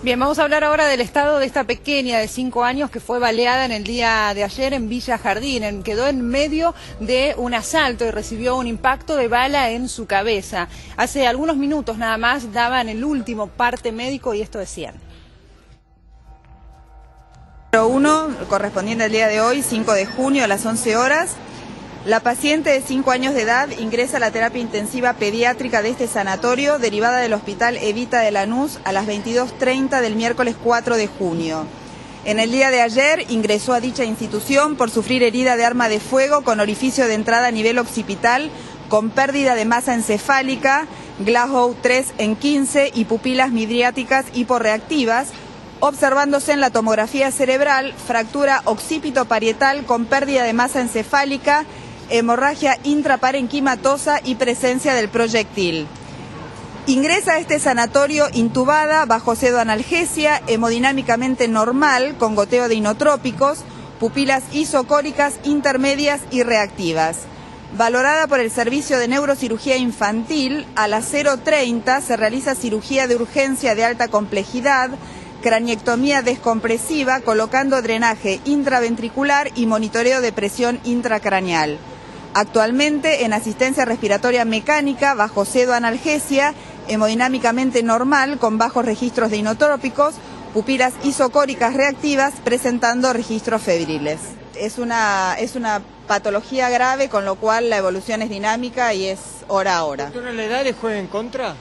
Bien, vamos a hablar ahora del estado de esta pequeña de 5 años que fue baleada en el día de ayer en Villa Jardín. Quedó en medio de un asalto y recibió un impacto de bala en su cabeza. Hace algunos minutos nada más daban el último parte médico y esto decían. 1, correspondiente al día de hoy, 5 de junio a las 11 horas. La paciente de 5 años de edad ingresa a la terapia intensiva pediátrica de este sanatorio, derivada del Hospital Evita de Lanús a las 22:30 del miércoles 4 de junio. En el día de ayer ingresó a dicha institución por sufrir herida de arma de fuego con orificio de entrada a nivel occipital, con pérdida de masa encefálica, Glasgow 3 en 15 y pupilas midriáticas hiporreactivas, observándose en la tomografía cerebral fractura occipito-parietal con pérdida de masa encefálica, hemorragia intraparenquimatosa y presencia del proyectil. Ingresa a este sanatorio intubada bajo pseudoanalgesia, hemodinámicamente normal, con goteo de inotrópicos, pupilas isocóricas intermedias y reactivas. Valorada por el Servicio de Neurocirugía Infantil, a las 0:30 se realiza cirugía de urgencia de alta complejidad, craniectomía descompresiva, colocando drenaje intraventricular y monitoreo de presión intracraneal. Actualmente en asistencia respiratoria mecánica bajo pseudoanalgesia, hemodinámicamente normal con bajos registros de inotrópicos, pupilas isocóricas reactivas presentando registros febriles. Es una patología grave, con lo cual la evolución es dinámica y es hora a hora. ¿Doctora, la edad le juega en contra?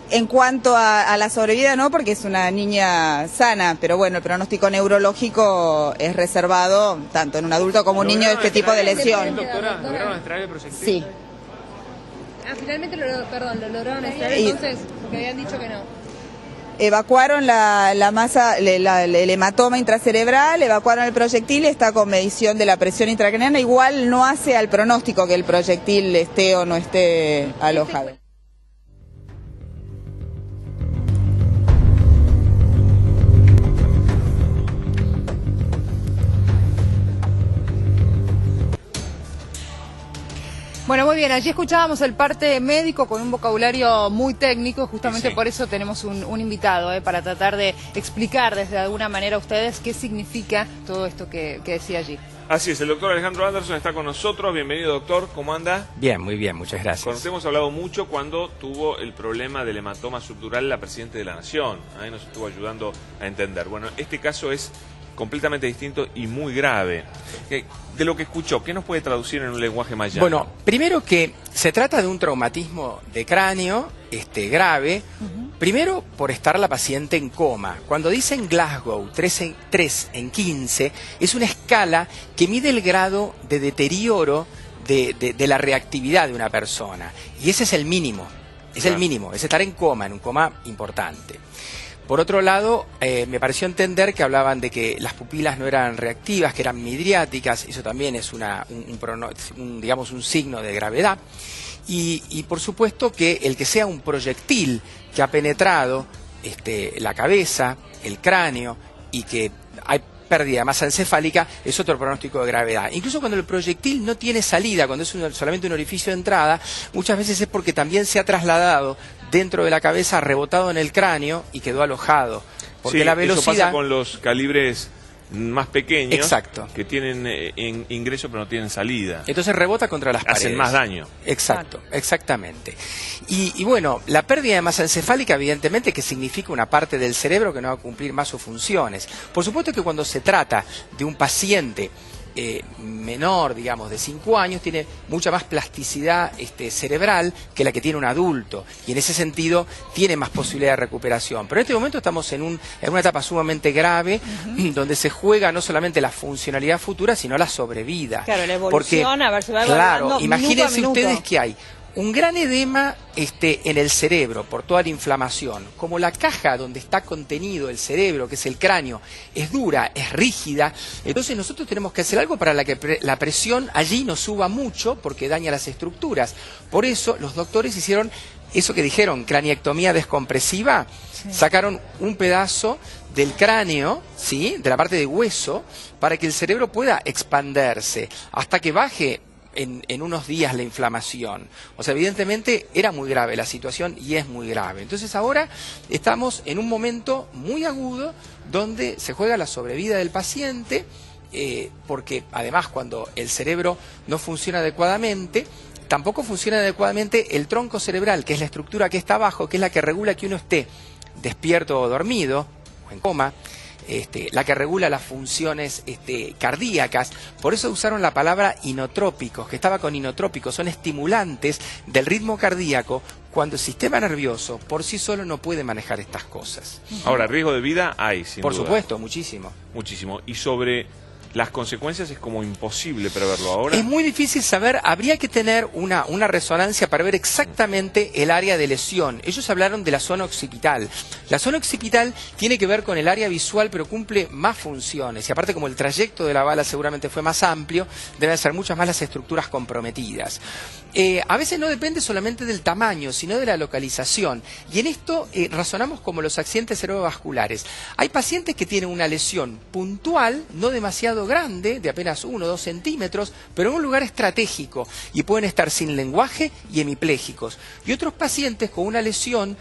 En cuanto a la sobrevida no, porque es una niña sana, pero bueno, el pronóstico neurológico es reservado tanto en un adulto como un niño de este tipo de lesión. Doctora, ¿lograron extraer el proyectil? Sí. Finalmente lo lograron extraer entonces, porque habían dicho que no. Evacuaron la masa, el hematoma intracerebral, evacuaron el proyectil y está con medición de la presión intracraneana. Igual no hace al pronóstico que el proyectil esté o no esté alojado. Bueno, muy bien, allí escuchábamos el parte médico con un vocabulario muy técnico, justamente por eso tenemos un invitado, para tratar de explicar desde alguna manera a ustedes qué significa todo esto que decía allí. Así es, el doctor Alejandro Anderson está con nosotros. Bienvenido, doctor, ¿cómo anda? Bien, muy bien, muchas gracias. Con usted hemos hablado mucho cuando tuvo el problema del hematoma subdural la Presidenta de la Nación. Ahí nos estuvo ayudando a entender. Bueno, este caso es completamente distinto y muy grave. De lo que escuchó, ¿qué nos puede traducir en un lenguaje más llano? Bueno, primero que se trata de un traumatismo de cráneo grave, primero por estar la paciente en coma. Cuando dicen Glasgow 3 en 15, es una escala que mide el grado de deterioro de la reactividad de una persona. Y ese es el mínimo, es el mínimo, es estar en un coma importante. Por otro lado, me pareció entender que hablaban de que las pupilas no eran reactivas, que eran midriáticas. Eso también es digamos, un signo de gravedad. Y por supuesto que el que sea un proyectil que ha penetrado la cabeza, el cráneo, y que hay pérdida de masa encefálica, es otro pronóstico de gravedad. Incluso cuando el proyectil no tiene salida, cuando es solamente un orificio de entrada, muchas veces es porque también se ha trasladado dentro de la cabeza, rebotado en el cráneo y quedó alojado. Porque la velocidad... Eso pasa con los calibres más pequeños. Exacto. Que tienen ingreso pero no tienen salida. Entonces rebota contra las paredes. Hacen más daño. Exacto, exactamente. Y bueno, la pérdida de masa encefálica evidentemente que significa una parte del cerebro que no va a cumplir más sus funciones. Por supuesto que cuando se trata de un paciente menor, digamos, de 5 años, tiene mucha más plasticidad cerebral que la que tiene un adulto, y en ese sentido tiene más posibilidad de recuperación. Pero en este momento estamos en una etapa sumamente grave, donde se juega no solamente la funcionalidad futura, sino la sobrevida. Claro, la evolución, a ver, se va evaluando. Claro, imagínense ustedes que hay un gran edema en el cerebro por toda la inflamación. Como la caja donde está contenido el cerebro, que es el cráneo, es dura, es rígida, entonces nosotros tenemos que hacer algo para que la presión allí no suba mucho porque daña las estructuras. Por eso los doctores hicieron eso que dijeron, craniectomía descompresiva. Sacaron un pedazo del cráneo, ¿sí?, de la parte de hueso, para que el cerebro pueda expanderse hasta que baje en unos días la inflamación. O sea, evidentemente era muy grave la situación y es muy grave. Entonces ahora estamos en un momento muy agudo donde se juega la sobrevida del paciente, porque además cuando el cerebro no funciona adecuadamente, tampoco funciona adecuadamente el tronco cerebral, que es la estructura que está abajo, que es la que regula que uno esté despierto o dormido, o en coma, la que regula las funciones cardíacas. Por eso usaron la palabra inotrópicos, que estaba con inotrópicos, son estimulantes del ritmo cardíaco cuando el sistema nervioso por sí solo no puede manejar estas cosas. Ahora, riesgo de vida hay, sin Por duda. supuesto, muchísimo. Muchísimo. Y sobre las consecuencias es como imposible preverlo ahora. Es muy difícil saber, habría que tener una resonancia para ver exactamente el área de lesión. Ellos hablaron de la zona occipital. La zona occipital tiene que ver con el área visual, pero cumple más funciones. Y aparte, como el trayecto de la bala seguramente fue más amplio, deben ser muchas más las estructuras comprometidas. A veces no depende solamente del tamaño, sino de la localización. Y en esto razonamos como los accidentes cerebrovasculares. Hay pacientes que tienen una lesión puntual, no demasiado grande, de apenas 1 o 2 centímetros, pero en un lugar estratégico, y pueden estar sin lenguaje y hemipléjicos. Y otros pacientes con una lesión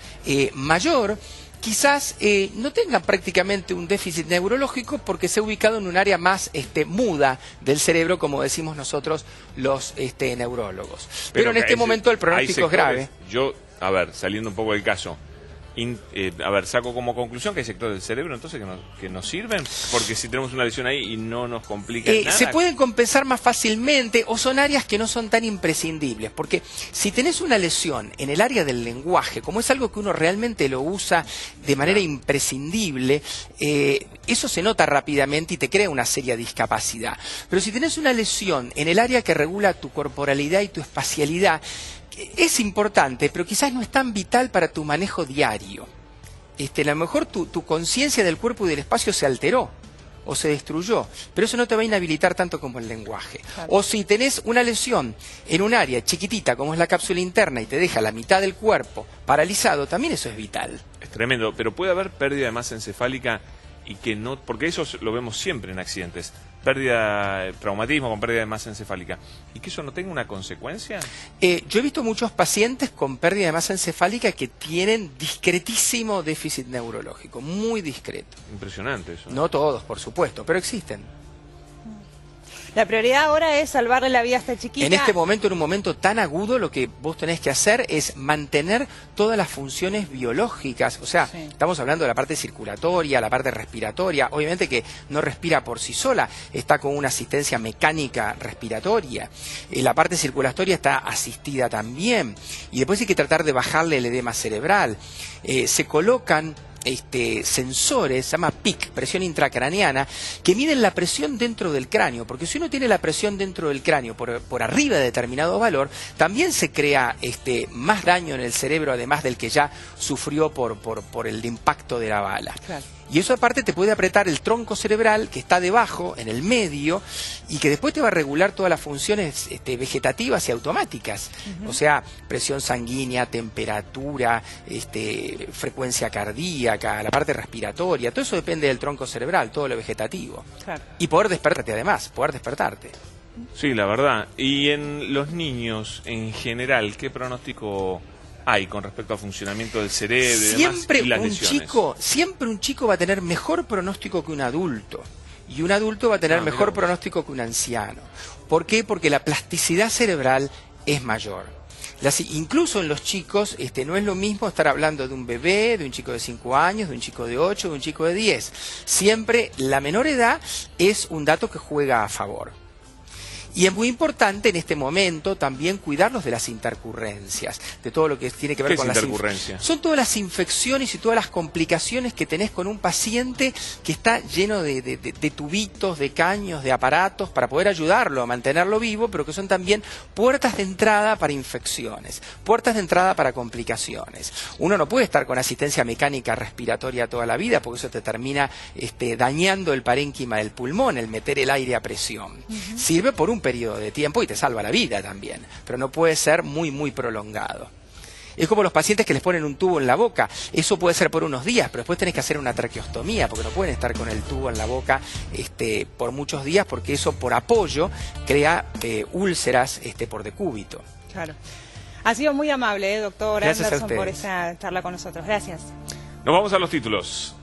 mayor, quizás no tengan prácticamente un déficit neurológico porque se ha ubicado en un área más muda del cerebro, como decimos nosotros los neurólogos. Pero en este momento el pronóstico es grave. Yo, a ver, saliendo un poco del caso, a ver, saco como conclusión que hay sectores del cerebro entonces que nos sirven, porque si tenemos una lesión ahí y no nos complica nada. Se pueden compensar más fácilmente, o son áreas que no son tan imprescindibles, porque si tenés una lesión en el área del lenguaje, como es algo que uno realmente lo usa de manera imprescindible, eso se nota rápidamente y te crea una seria discapacidad. Pero si tenés una lesión en el área que regula tu corporalidad y tu espacialidad, es importante, pero quizás no es tan vital para tu manejo diario. A lo mejor tu conciencia del cuerpo y del espacio se alteró o se destruyó, pero eso no te va a inhabilitar tanto como el lenguaje. Claro. O si tenés una lesión en un área chiquitita como es la cápsula interna y te deja la mitad del cuerpo paralizado, también eso es vital. Es tremendo, pero puede haber pérdida de masa encefálica y que no, porque eso lo vemos siempre en accidentes, traumatismo con pérdida de masa encefálica, y que eso no tenga una consecuencia. Yo he visto muchos pacientes con pérdida de masa encefálica que tienen discretísimo déficit neurológico, muy discreto. Impresionante eso. No todos, por supuesto, pero existen. La prioridad ahora es salvarle la vida a esta chiquita. En este momento, en un momento tan agudo, lo que vos tenés que hacer es mantener todas las funciones biológicas. O sea, estamos hablando de la parte circulatoria, la parte respiratoria. Obviamente que no respira por sí sola, está con una asistencia mecánica respiratoria. La parte circulatoria está asistida también. Y después hay que tratar de bajarle el edema cerebral. Se colocan sensores, se llama PIC, presión intracraneana, que miden la presión dentro del cráneo, porque si uno tiene la presión dentro del cráneo por arriba de determinado valor, también se crea más daño en el cerebro, además del que ya sufrió por el impacto de la bala. Claro. Y eso aparte te puede apretar el tronco cerebral que está debajo, en el medio, y que después te va a regular todas las funciones vegetativas y automáticas. O sea, presión sanguínea, temperatura, frecuencia cardíaca, la parte respiratoria, todo eso depende del tronco cerebral, todo lo vegetativo. Claro. Y poder despertarte además, poder despertarte. Sí, la verdad. Y en los niños en general, ¿qué pronóstico hay con respecto al funcionamiento del cerebro y demás, y las lesiones? Siempre un chico va a tener mejor pronóstico que un adulto. Y un adulto va a tener mejor pronóstico que un anciano. ¿Por qué? Porque la plasticidad cerebral es mayor. Incluso en los chicos no es lo mismo estar hablando de un bebé, de un chico de 5 años, de un chico de 8, de un chico de 10. Siempre la menor edad es un dato que juega a favor. Y es muy importante en este momento también cuidarlos de las intercurrencias, de todo lo que tiene que ver con las intercurrencias. Son todas las infecciones y todas las complicaciones que tenés con un paciente que está lleno de tubitos, de caños, de aparatos para poder ayudarlo a mantenerlo vivo, pero que son también puertas de entrada para infecciones, puertas de entrada para complicaciones. Uno no puede estar con asistencia mecánica respiratoria toda la vida porque eso te termina dañando el parénquima del pulmón, el meter el aire a presión. Sirve por un periodo de tiempo y te salva la vida también, pero no puede ser muy prolongado. Es como los pacientes que les ponen un tubo en la boca. Eso puede ser por unos días, pero después tenés que hacer una traqueostomía, porque no pueden estar con el tubo en la boca por muchos días, porque eso por apoyo crea úlceras por decúbito. Claro. Ha sido muy amable, doctor Gracias Anderson, a por ustedes. esa charla con nosotros. Gracias. Nos vamos a los títulos.